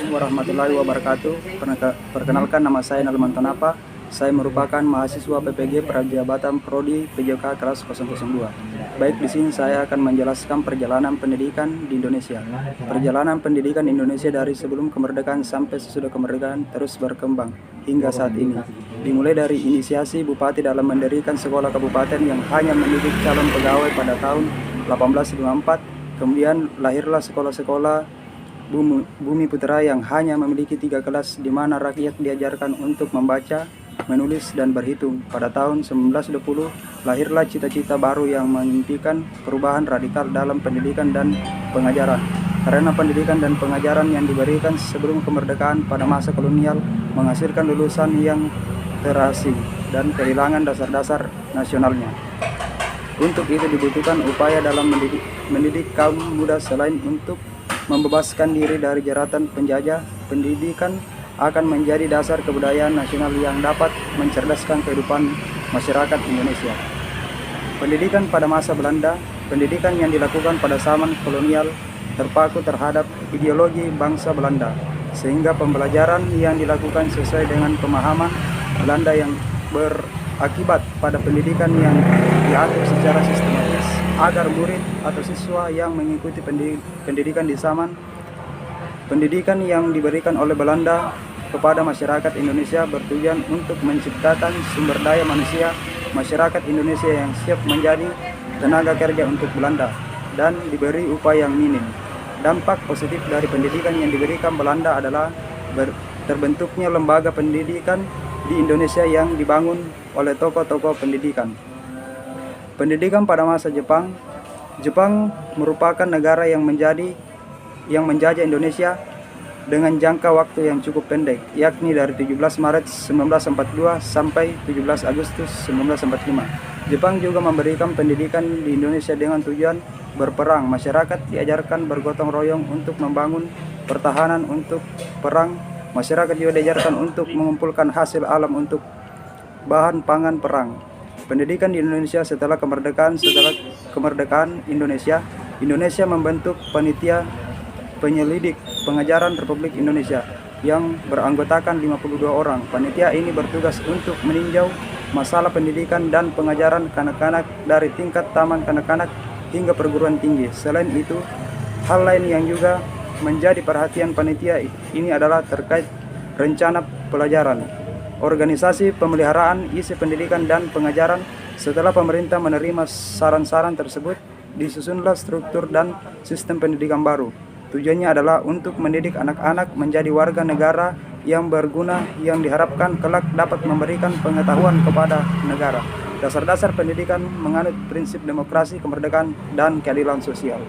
Assalamualaikum warahmatullahi wabarakatuh. Perkenalkan, nama saya Nalman Tanapa. Saya merupakan mahasiswa PPG Prajabatan Prodi PJK kelas 002. Baik, di sini saya akan menjelaskan perjalanan pendidikan di Indonesia. Perjalanan pendidikan Indonesia dari sebelum kemerdekaan sampai sesudah kemerdekaan terus berkembang hingga saat ini. Dimulai dari inisiasi Bupati dalam mendirikan sekolah kabupaten yang hanya mendidik calon pegawai pada tahun 1854. Kemudian lahirlah sekolah-sekolah Bumi Putra yang hanya memiliki 3 kelas di mana rakyat diajarkan untuk membaca, menulis, dan berhitung. Pada tahun 1920 lahirlah cita-cita baru yang mengimpikan perubahan radikal dalam pendidikan dan pengajaran. Karena pendidikan dan pengajaran yang diberikan sebelum kemerdekaan pada masa kolonial menghasilkan lulusan yang terasing dan kehilangan dasar-dasar nasionalnya. Untuk itu dibutuhkan upaya dalam mendidik kaum muda. Selain untuk membebaskan diri dari jeratan penjajah, pendidikan akan menjadi dasar kebudayaan nasional yang dapat mencerdaskan kehidupan masyarakat Indonesia. Pendidikan pada masa Belanda, pendidikan yang dilakukan pada zaman kolonial terpaku terhadap ideologi bangsa Belanda, sehingga pembelajaran yang dilakukan sesuai dengan pemahaman Belanda yang berakibat pada pendidikan yang diatur secara sistematis agar murid atau siswa yang mengikuti pendidikan di zaman pendidikan yang diberikan oleh Belanda kepada masyarakat Indonesia bertujuan untuk menciptakan sumber daya manusia masyarakat Indonesia yang siap menjadi tenaga kerja untuk Belanda dan diberi upah yang minim. Dampak positif dari pendidikan yang diberikan Belanda adalah terbentuknya lembaga pendidikan di Indonesia yang dibangun oleh tokoh-tokoh pendidikan. Pendidikan pada masa Jepang merupakan negara yang menjajah Indonesia dengan jangka waktu yang cukup pendek, yakni dari 17 Maret 1942 sampai 17 Agustus 1945. Jepang juga memberikan pendidikan di Indonesia dengan tujuan berperang. Masyarakat diajarkan bergotong royong untuk membangun pertahanan untuk perang. Masyarakat juga diajarkan untuk mengumpulkan hasil alam untuk bahan pangan perang. Pendidikan di Indonesia setelah kemerdekaan Indonesia membentuk panitia penyelidik pengajaran Republik Indonesia yang beranggotakan 52 orang. Panitia ini bertugas untuk meninjau masalah pendidikan dan pengajaran kanak-kanak dari tingkat taman kanak-kanak hingga perguruan tinggi. Selain itu, hal lain yang juga menjadi perhatian panitia ini adalah terkait rencana pelajaran, organisasi pemeliharaan isi pendidikan dan pengajaran. Setelah pemerintah menerima saran-saran tersebut, disusunlah struktur dan sistem pendidikan baru. Tujuannya adalah untuk mendidik anak-anak menjadi warga negara yang berguna yang diharapkan kelak dapat memberikan pengetahuan kepada negara. Dasar-dasar pendidikan menganut prinsip demokrasi, kemerdekaan, dan keadilan sosial.